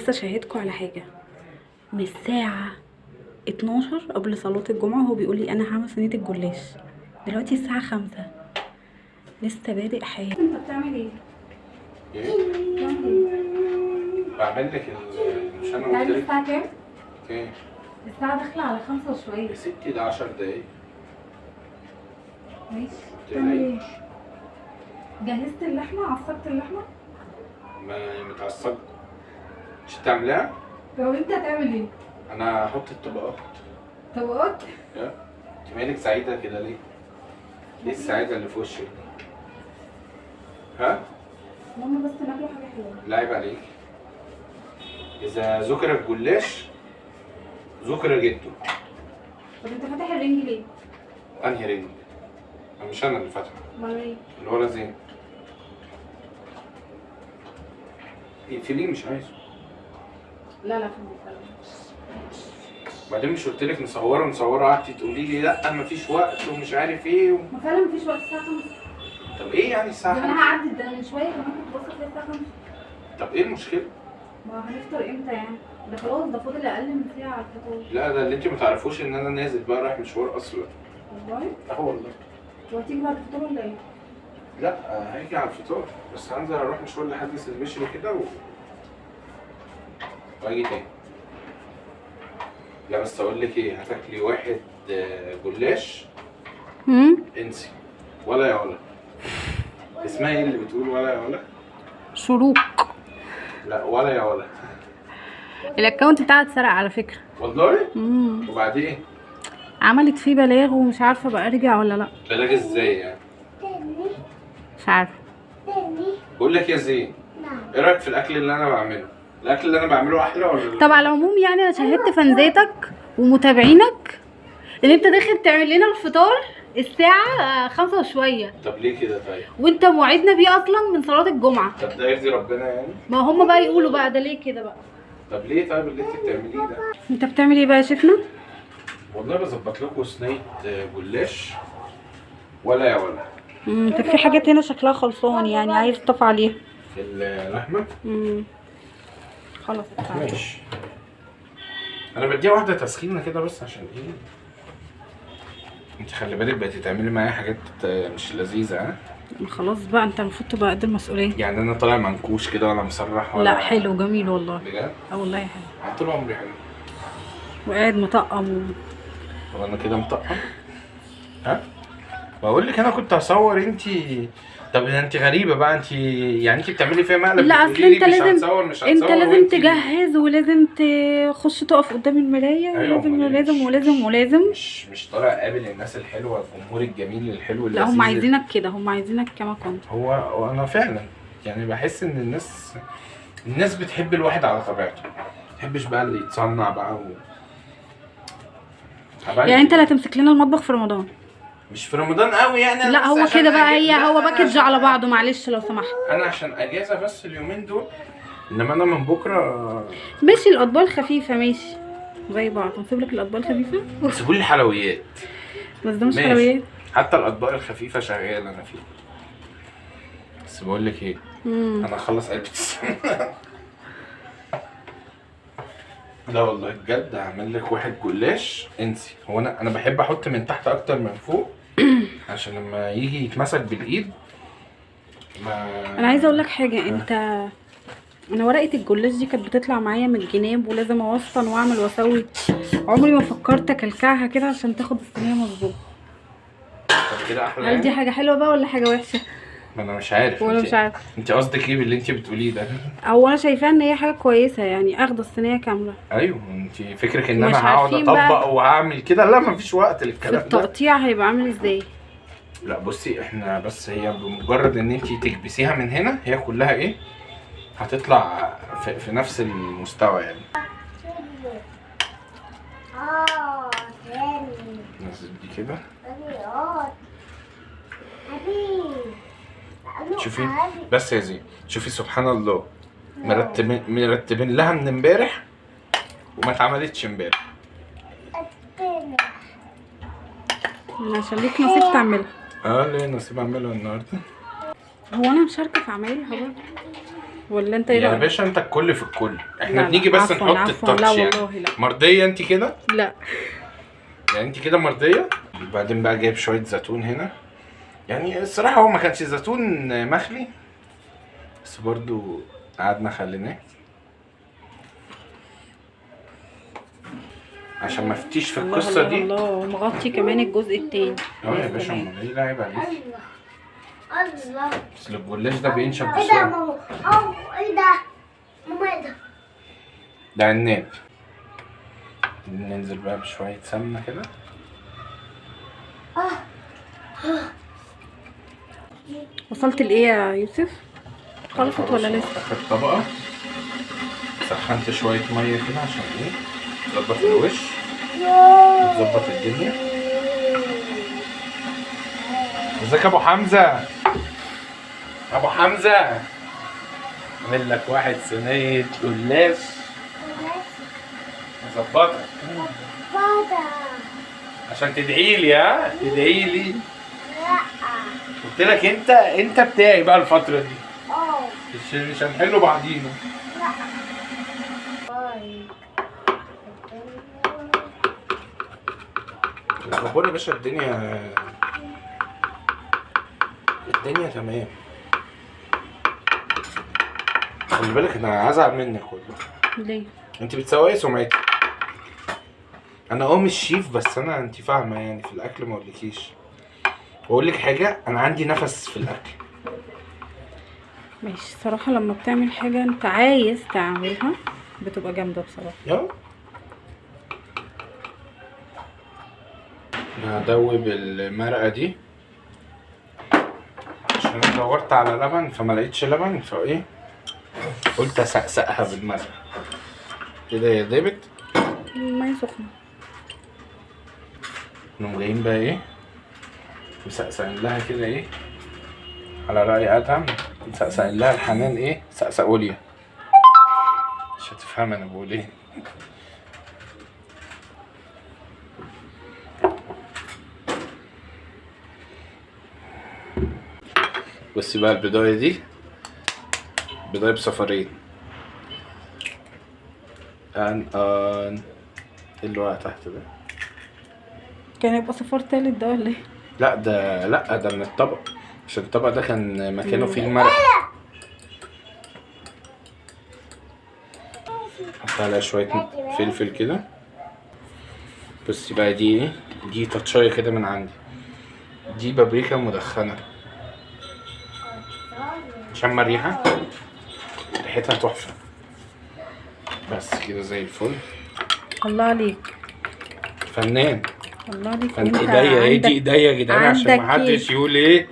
بص اشهدكوا على حاجه، من الساعه 12 قبل صلاه الجمعه هو بيقول لي انا هعمل صينيه الجلاش. دلوقتي الساعه 5 لسه بادئ حياتي. انت بتعمل ايه؟ بعمل لك مش انا قلت لك الساعه كام؟ ايه؟ الساعه داخله على 5 وشويه يا ستي ده 10 دقايق. ماشي. بتعمل ايه؟ جهزت اللحمه؟ عصقت اللحمه؟ ما متعصبه. مش هتعمليها؟ طب انت هتعمل ايه؟ انا هحط الطبقات. طبقات؟ انت مالك سعيده كده ليه؟ ايه السعاده اللي في وشك دي؟ ها؟ ماما بس ناكله حاجه حلوه. لا عيب عليك. اذا ذكر الجلاش ذكر جده. طب انت فاتح الرنج ليه؟ انهي رنج؟ مش انا اللي فاتحه. امال ايه؟ الولا زين. اقفليه مش عايزه. لا خليك. بعدين مش قلت لك نصوره قعدتي تقولي لي لا مفيش وقت ومش عارف ايه ما فعلا مفيش وقت. الساعه 5. طب ايه يعني الساعه 5؟ انا هعدي ده من شويه كمان كنت بصحى فيها الساعه 5. طب ايه المشكله؟ ما هنفطر امتى يعني؟ ده خلاص ده فاضل اقل من ساعه على الفطار. لا ده اللي انت ما تعرفوش ان انا نازل بقى رايح مشوار اصلا. والله؟ اه والله. وهتيجي بعد الفطار ولا ايه؟ لا هيجي على الفطار بس هنزل اروح مشوار لحد البشري كده واجي تاني. لا بس اقول لك ايه، هتاكلي واحد جلاش انسي ولا يا ولا. اسمها ايه اللي بتقول ولا يا ولا؟ شروق. لا ولا يا ولا. الاكونت بتاعها اتسرق على فكره. والله؟ وبعدين؟ عملت فيه بلاغ ومش عارفه بقى ارجع ولا لا. بلاغ ازاي يعني؟ مش عارفه. بقول لك يا زين، ايه رايك في الاكل اللي انا بعمله؟ الاكل اللي انا بعمله احلى ولا؟ طب على العموم يعني انا شاهدت فانزاتك ومتابعينك ان انت داخل تعمل لنا الفطار الساعه 5 وشويه. طب ليه كده طيب؟ وانت موعدنا بيه اصلا من صلاه الجمعه. طب ده يرضي ربنا يعني؟ ما هم بقى يقولوا بقى ده ليه كده بقى. طب ليه طيب اللي انت بتعمليه ده؟ انت بتعمل ايه بقى يا شيفنا؟ والله بظبط لكم صينيه جلاش ولا يا ولا. طب في حاجات هنا شكلها خلصان يعني عايز تضيف عليها. في اللحمه؟ خلاص ماشي. انا بديها واحده تسخينه كده بس عشان ايه؟ انت خلي بالك بقيتي تعملي معايا حاجات مش لذيذه. ها؟ خلاص بقى انت المفروض تبقى قد المسؤوليه. يعني انا طالع منكوش كده ولا مسرح ولا؟ لا حلو جميل والله. بجد؟ والله حلو. طول عمري حلو. وقاعد مطقم. طب انا كده مطقم؟ ها؟ بقول لك انا كنت هصور انتي. طب انت غريبه بقى انت، يعني انت بتعملي فيها مقلب. لا اصل انت لازم مش انت لازم تجهز ولازم تخش تقف قدام المرايه. أيوة ولازم مش طالع اقابل الناس الحلوه الجمهور الجميل الحلو اللذيذ. لا هم عايزينك كده، هم عايزينك كما كنت. هو انا فعلا يعني بحس ان الناس بتحب الواحد على طبيعته، ما تحبش بقى اللي يتصنع بقى يعني انت اللي هتمسك لنا المطبخ في رمضان؟ مش في رمضان قوي يعني. لا هو كده بقى هو باكج على بعضه. معلش لو سمحت. انا عشان اجازه بس اليومين دول، انما انا من بكره ماشي. الاطباق خفيفه ماشي زي بعض. نسيب لك الاطباق الخفيفه. سيبوا لي حلويات. بس ده مش حلويات. حتى الاطباق الخفيفه شغاله انا فيها. بس بقول لك ايه، انا اخلص علبه السمنه. لا والله بجد هعمل لك واحد جلاش انسي. هو انا بحب احط من تحت اكتر من فوق عشان لما يجي يتمسك بالايد انا عايزه اقول لك حاجه. انا ورقه الجلاش دي كانت بتطلع معايا من الجناب ولازم اوسطن واعمل واسوي. عمري ما فكرت اكلكعها كده عشان تاخد الصينيه مظبوط. طب كده احلى. هل دي حاجه حلوه بقى ولا حاجه وحشه؟ ما انا مش عارف. وانا مش عارف انت قصدك ايه باللي انت بتقوليه ده؟ هو انا شايفاها ان هي حاجه كويسه يعني اخد الصينيه كامله. ايوه انت فكرك ان انا هقعد اطبق وهعمل كده؟ لا مفيش وقت للكلام ده. التقطيع هيبقى عامل ازاي؟ لا بصي احنا بس هي بمجرد ان انت تكبسيها من هنا هي كلها ايه هتطلع في نفس المستوى يعني. نزل دي كده. شوفي بس يا زين، شوفي سبحان الله مرتبين لها من امبارح وما اتعملتش امبارح. عشان ليك نصيب تعملها. ليه نصيب اعملها النهارده؟ هو انا مشاركه في عمايلها برضه؟ ولا انت ايه يا رأيك؟ باشا انت الكل في الكل، احنا لا، بنيجي بس عفواً، نحط عفواً، التاتش لا يعني. والله لا. مرضيه انت كده؟ لا. يعني انت كده مرضيه. وبعدين بقى جايب شويه زيتون هنا، يعني الصراحه هو ما كانش زيتون مخلي بس برضو قعدنا خليناه عشان ما فتيش في الله القصه الله دي. الله، مغطي كمان الجزء التاني. يا باشا امال ايه لاعب عليك؟ الله. اصل الجلاش ده بينشف ايه ده يا بسرعه. ماما؟ اه ايه ده؟ ماما ايه ده؟ ده عناب. ننزل بقى بشويه سمنه كده. وصلت لايه يا يوسف؟ خلصت ولا لسه؟ اخر طبقه. سخنت شويه ميه كده عشان ايه؟ تظبط الوش وتظبط الدنيا. ازيك يا ابو حمزه؟ ابو حمزه اعمل لك واحد صينيه جلاش اظبطك بابا. عشان تدعي لي. ها تدعي لي. لا. قلت لك انت بتاعي بقى الفتره دي. اه. مش هنحلوا بعضينا. لا. باي. الاخبار يا باشا الدنيا تمام. خلي بالك انا هزعل منك والله. ليه؟ انت بتسوقي سمعتي. انا مش شيف بس انت فاهمه يعني في الاكل ما اقولكيش. واقول لك حاجه، انا عندي نفس في الاكل. ماشي، صراحة لما بتعمل حاجة انت عايز تعملها بتبقى جامدة بصراحة. يلا هدوب المرقه دي عشان انا دورت على لبن فما لقيتش لبن فايه قلت اسقسقها بالمرقه كده يا دابت. مية سخنة. نقوم جايين بقى ايه مسقسقين لها كده ايه على رأي ادهم. مسقسقين لها الحنان ايه سقسقوليا. مش هتفهم انا بقول ايه. بصي بقى البداية دي بداية بسفرين. ايه اللي واقع تحت ده؟ كان يبقى سفر تالت ده ولا ايه؟ لا ده من الطبق عشان الطبق ده كان مكانه فيه المرق. حط عليها شوية فلفل كده. بصي بقى دي ايه؟ دي تاتشاية كده من عندي. دي بابريكا مدخنة. شم الريحة؟ ريحتها تحفة. بس كده زي الفل. الله عليك. فنان. الله عليك. فانت ايديا ايه دي ايديا يا جدعان عشان عندك محدش كيك. يقول ايه.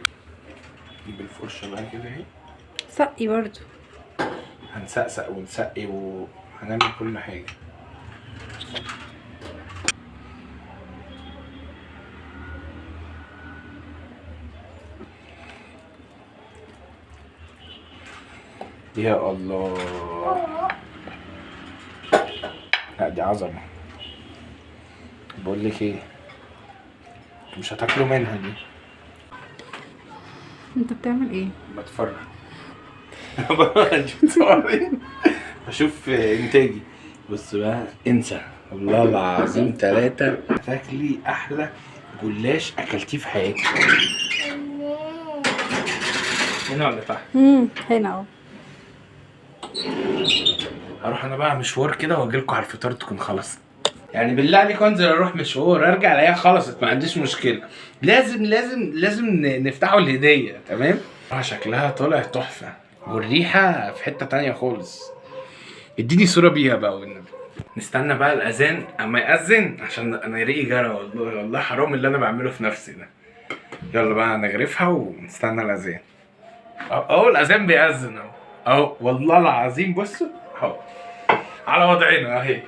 نجيب الفرشة بقى كده اهي. سقي برضو. هنسقسق ونسقي وهنعمل كل حاجة. يا الله. لا دي عظمة. بقول لك ايه مش هتاكلوا منها دي. انت بتعمل ايه؟ بتفرج. بشوف انتاجي. بص بقى انسى والله العظيم 3 تاكلي احلى جلاش اكلتيه في حياتك. هنا ولا تحت؟ هنا اهو. هروح انا بقى مشوار كده واجيلكوا على الفطار تكون خلصت. يعني بالله عليك انزل اروح مشوار ارجع الاقيها خلصت ما عنديش مشكله. لازم نفتحوا الهديه تمام. شكلها طلع تحفه والريحه في حته تانية خالص. اديني صوره بيها بقى والنبي. نستنى بقى الاذان اما ياذن عشان انا ريقي جرى والله حرام اللي انا بعمله في نفسي ده. يلا بقى نغرفها ونستنى الاذان. اهو الاذان بيأذن اهو والله العظيم. بصوا اهو على وضعنا اهي.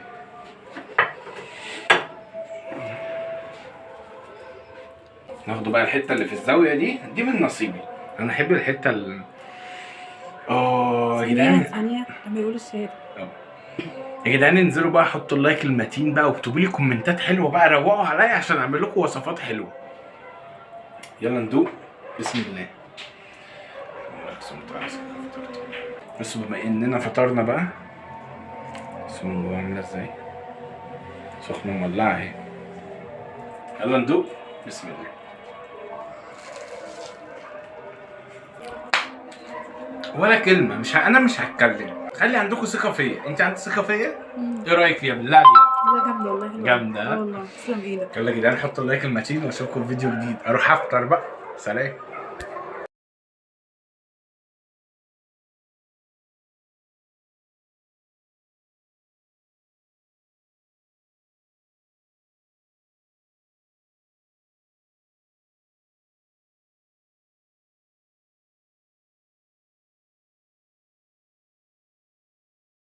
ناخدوا بقى الحته اللي في الزاويه دي من نصيبي. انا احب الحته يا جدعان. ثانيه لما يقولوا الشهاده. يا جدعان انزلوا بقى حطوا اللايك المتين بقى واكتبوا لي كومنتات حلوه بقى روقوا عليا عشان اعمل لكم وصفات حلوه. يلا ندوق. بسم الله. بس بما اننا فطرنا بقى، بس من جوه عامله ازاي، سخنه مولعه اهي. يلا ندوق. بسم الله. ولا كلمه، انا مش هتكلم. خلي عندكم ثقه فيا. انت عندك ثقه فيا؟ ايه رايك فيها بالله عليك؟ لا جامده والله، حلوة. جامده. والله تسلم ايدك. يلا يا جدعان حطوا اللايك المتين واشوفكم في فيديو جديد. اروح افطر بقى. سلام.